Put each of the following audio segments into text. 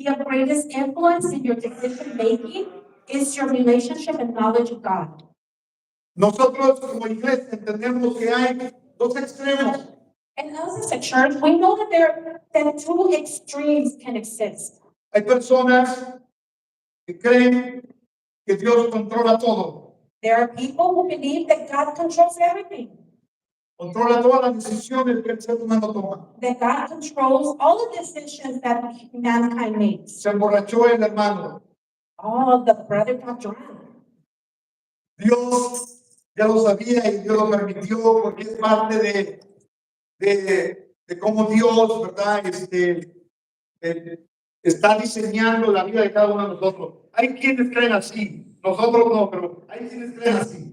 the greatest influence in your decision making is your relationship and knowledge of God. Nosotros como iglesia entendemos que hay dos extremos. And us as a church, we know that two extremes can exist. Hay personas que creen que Dios controla todo. There are people who believe that God controls everything. Controla todas las decisiones que el ser humano toma. That God controls all the decisions that mankind makes. Se emborrachó el hermano. Oh, the brother got drowned. Dios ya lo sabía y Dios lo permitió porque es parte de cómo Dios, ¿verdad? Está diseñando la vida de cada uno de nosotros. Hay quienes creen así, nosotros no, pero hay quienes creen así.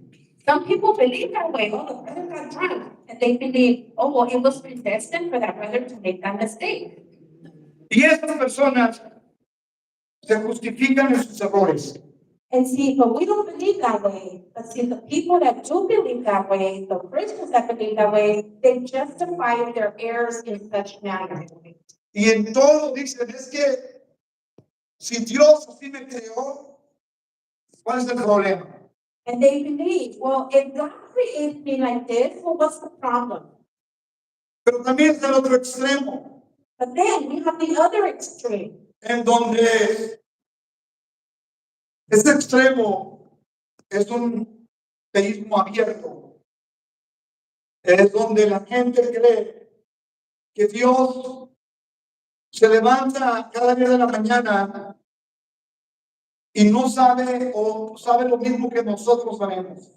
Some people believe that way. Oh, the brother got drunk. And they believe, oh, well, it was predestined for that brother to make that mistake. Y estas personas se justifican en sus errores. And see, but we don't believe that way. But see, the people that do believe that way, the Christians that believe that way, they justify their errors in such manner. Y en todo dicen, es que si Dios así me creó, ¿cuál es el problema? And they believe, well, if God created me like this, well, what's the problem? Pero también está el otro extremo, But then we have the other extreme. en donde este extremo es un teísmo abierto. Es donde la gente cree que Dios se levanta cada día de la mañana y no sabe o sabe lo mismo que nosotros sabemos.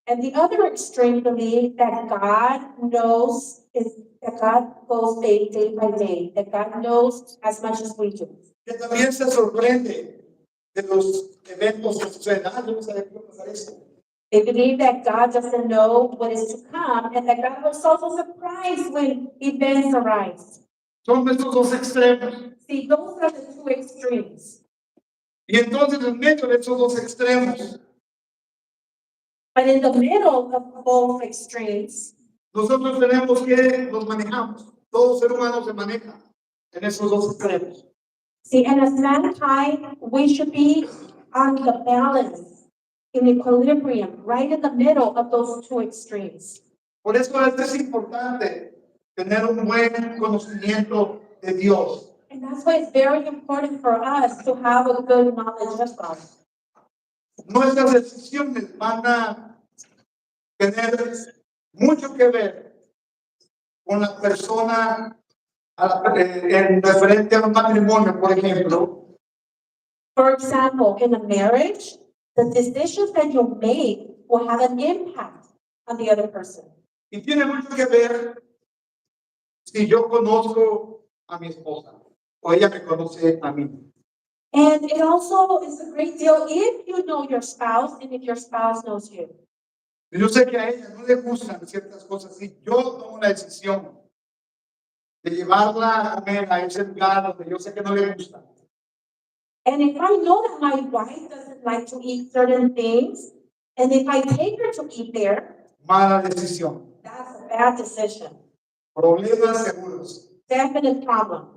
And the other extreme believe that God knows that God goes day by day, that God knows as much as we do. Que también se sorprende de los eventos que suceden. Yo no sabía que iba a pasar esto. They believe that God doesn't know what is to come and that God was also surprised when events arise. Son estos dos extremos. See, those are the two extremes. Y entonces en medio de esos dos extremos, But in the middle of both extremes, nosotros tenemos que los manejamos. Todo ser humano se maneja en esos dos extremos. see, and as mankind, we should be on the balance, in equilibrium, right in the middle of those two extremes. Por eso es importante tener un buen conocimiento de Dios. And that's why it's very important for us to have a good knowledge of God. Nuestras decisiones van a tener mucho que ver con la persona en referente a un matrimonio, por ejemplo. For example, in a marriage, the decisions that you make will have an impact on the other person. Y tiene mucho que ver si yo conozco a mi esposa o ella me conoce a mí. And it also is a great deal if you know your spouse and if your spouse knows you. Yo sé que a ella no le gustan ciertas cosas y yo tomo la decisión de llevarla a comer a ese lugar donde yo sé que no le gusta. And if I know that my wife doesn't like to eat certain things, and if I take her to eat there, Mala decisión. that's a bad decision. Problemas seguros. Definite problem.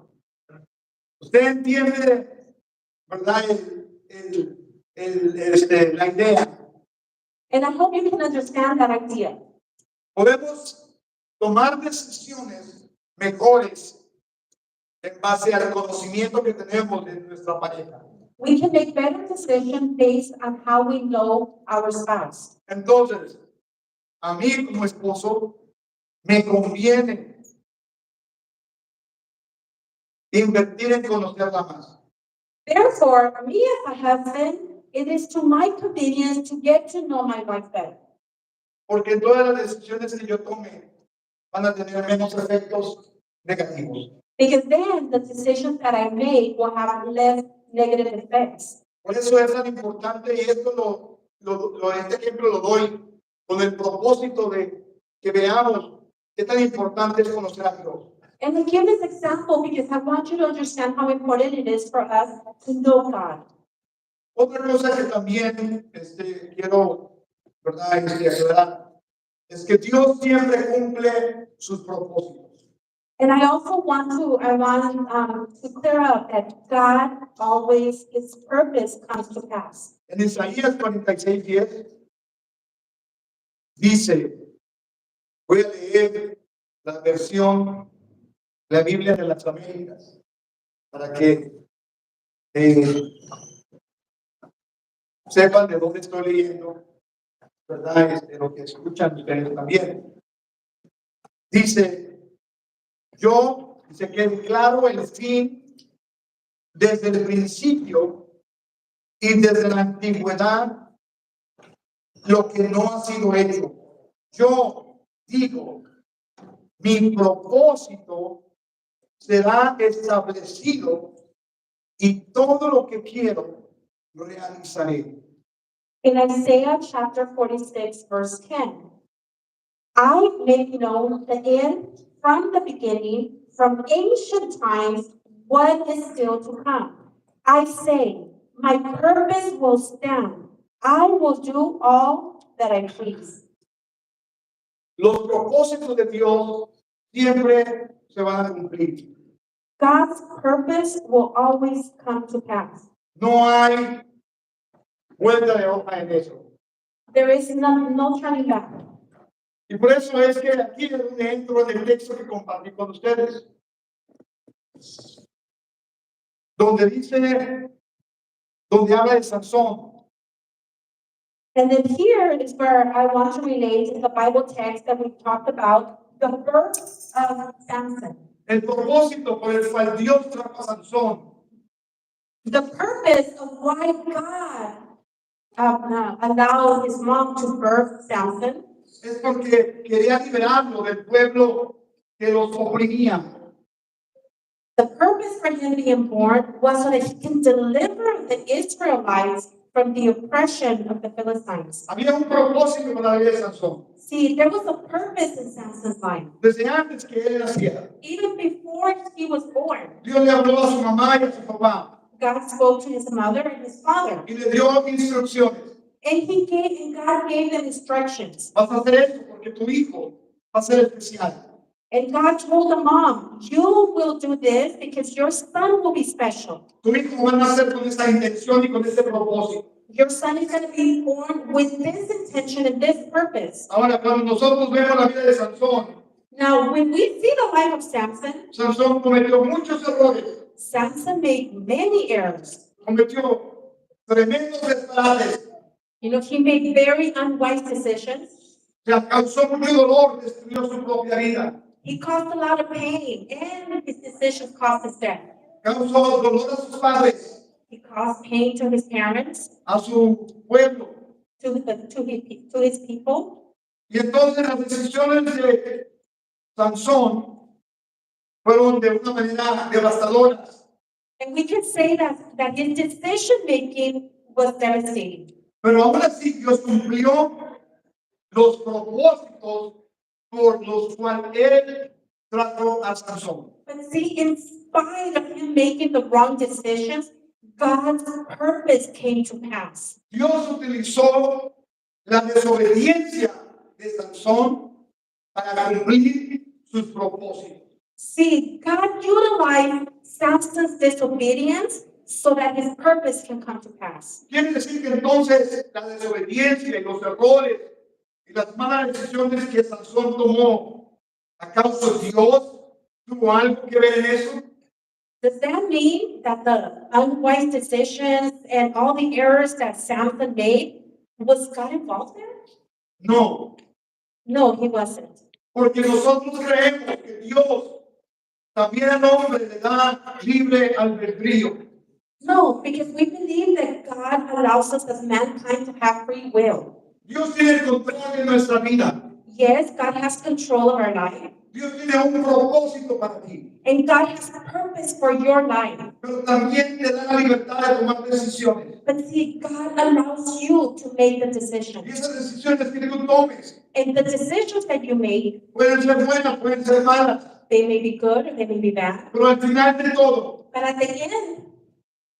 Usted entiende, ¿verdad? La idea. And I hope you can understand that idea. Podemos tomar decisiones mejores en base al conocimiento que tenemos de nuestra pareja. We can make better decisions based on how we know our spouse. Entonces, a mí como esposo me conviene invertir en conocerla más. Therefore, me as a husband, it is to my convenience to get to know my wife better. Porque todas las decisiones que yo tome van a tener menos efectos negativos. Because then the decisions that I make will have less negative effects. Por eso es tan importante y esto este ejemplo lo doy con el propósito de que veamos qué tan importante es conocer a Dios. And I give this example because I want you to understand how important it is for us to know God. Otra cosa que también quiero, ¿verdad? Aclarar es que Dios siempre cumple sus propósitos. And I also want to clear up that God always, His purpose comes to pass. En Isaías 46:10 dice, voy a leer la versión, la Biblia de las Américas, para que sepan de dónde estoy leyendo, ¿verdad? De lo que escuchan ustedes también. Dice, yo, se quede claro el fin desde el principio y desde la antigüedad, lo que no ha sido hecho. Yo digo, mi propósito será establecido y todo lo que quiero realizaré. In Isaiah chapter 46, verse 10, I make known the end from the beginning, from ancient times, what is still to come. I say, my purpose will stand. I will do all that I please. Los propósitos de Dios siempre se van a cumplir. God's purpose will always come to pass. No hay vuelta de hoja en eso. There is no turning back. Y por eso es que aquí es donde entro en el texto que compartí con ustedes. Donde dice, donde habla de Sansón. And then here is where I want to relate the Bible text that we talked about, the birth of Samson. El propósito por el cual Dios trajo a Sansón The purpose of why God allowed his mom to birth Samson es porque quería liberarlo del pueblo que los oprimía. The purpose for him being born was so that he can deliver the Israelites from the oppression of the Philistines. Había un propósito para la vida de Sansón. See, there was a purpose in Samson's life. Desde antes que él naciera, Even before he was born, Dios le habló a su mamá y a su papá God spoke to his mother and his father. y le dio instrucciones. And God gave them instructions. Vas a hacer esto porque tu hijo va a ser especial. And God told the mom, you will do this because your son will be special. Tu hijo va a nacer con esa intención y con ese propósito. Your son is going to be born with this intention and this purpose. Ahora, cuando nosotros vemos la vida de Sansón, Now, when we see the life of Samson, Sansón cometió muchos errores, Samson made many errors. cometió tremendos disparates, You know, he made very unwise decisions. se causó mucho dolor, destruyó su propia vida, He caused a lot of pain, and his decisions caused his death. causó dolor a sus padres, He caused pain to his parents, a su pueblo. to his people. Y entonces las decisiones de Sansón fueron de una manera devastadoras. And we can say that his decision making was devastating. Pero aún así Dios cumplió los propósitos por los cuales él trató a Sansón. But see, in spite of him making the wrong decisions, God's purpose came to pass. Dios utilizó la desobediencia de Sansón para cumplir sus propósitos. See, God utilized Samson's disobedience so that his purpose can come to pass. Quiere decir que entonces la desobediencia y los errores y las malas decisiones que Sansón tomó a causa de Dios tuvo algo que ver en eso. Does that mean that the unwise decisions and all the errors that Samson made, was God involved there? No, No, he wasn't. porque nosotros creemos que Dios también al hombre le da libre albedrío. No, because we believe that God allows us as mankind to have free will. Dios tiene el control de nuestra vida. Yes, God has control of our life, Dios tiene un propósito para ti, and God has a purpose for your life. pero también te da la libertad de tomar decisiones. But see, God allows you to make the Y decisions. esas decisiones que tú tomes And the decisions that you make, pueden ser buenas, pueden ser malas, they may be good or they may be bad. pero al final de todo, But at the end,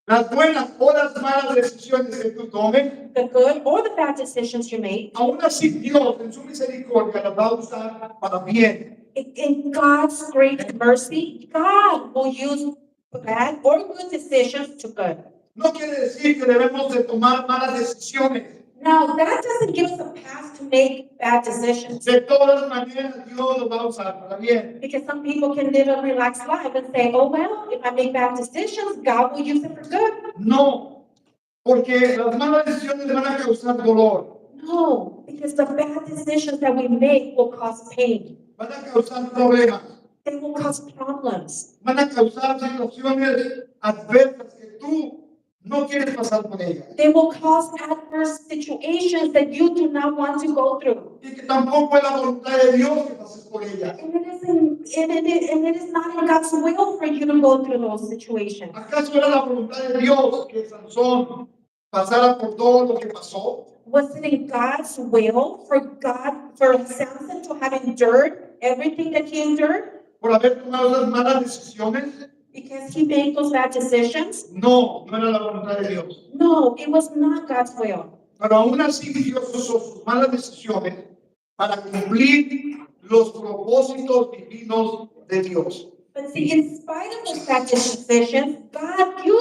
las buenas o las malas decisiones que tú tomes, the good or the bad decisions you make, aún así Dios en su misericordia las va a usar para bien. In God's great mercy, God will use bad or good decisions to good. No quiere decir que debemos de tomar malas decisiones. Now, that doesn't give us a pass to make bad decisions. De todas maneras, Dios lo va a usar para bien. Because some people can live a relaxed life and say, oh, well, if I make bad decisions, God will use it for good. No, porque las malas decisiones van a causar dolor, No, because the bad decisions that we make will cause pain. van a causar problemas, They will cause problems. van a causar situaciones adversas que tú no quieres pasar por ellas. They will cause adverse situations that you do not want to go through. Y que tampoco es la voluntad de Dios que pases por ellas. And it is not in God's will for you to go through those situations. ¿Acaso era la voluntad de Dios que Sansón pasara por todo lo que pasó? Was it in God's will for Samson to have endured everything that he endured? ¿Por haber tomado las malas decisiones? Because he made those bad decisions? No, no era la voluntad de Dios. No, it was not God's will. Pero aún así Dios usó sus malas decisiones para cumplir los propósitos divinos de Dios. But see, in spite of those bad decisions, God used